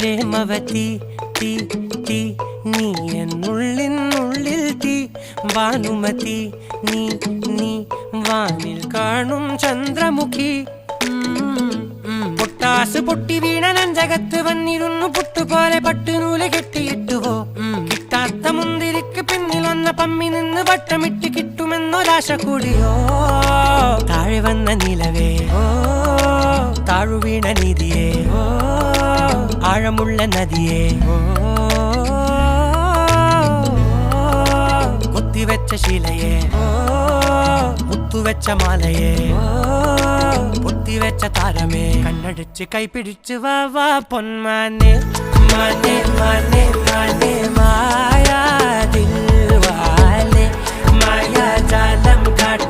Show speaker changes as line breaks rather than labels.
പ്രേമവതി തീ തീ നീ എന്നുള്ളിൽ തീ ഭാനുമതി നീ നീ വാനിൽ കാണും ചന്ദ്രമുഖി പൊട്ടാസ് പൊട്ടി വീണ നെഞ്ചകത്ത് വന്നിരുന്നു പുട്ടുപോലെ പട്ടുനൂല് കെട്ടിയിട്ടുവോ കിട്ടാത്ത മുന്തിരിക്ക് പിന്നിൽ വന്ന പമ്മി നിന്ന് വട്ടമിട്ട് കിട്ടുമെന്നൊരാശ കൂടിയോ താഴെ വന്ന നിലവേ താഴു വീണ നിധിയേ ആഴമുള്ള നദിയേ കൊത്തിവെച്ച ശിലയേ മുത്തുവെച്ച മാലയേ പൊത്തിവെച്ച താരമേ കണ്ണടിച്ച് കൈപിടിച്ച് വാ വാ പൊന്മാനെ മാനെ മാനെ മാനെ മായാ ദിൽവാലെ മായാ ജാലം കാട്ടി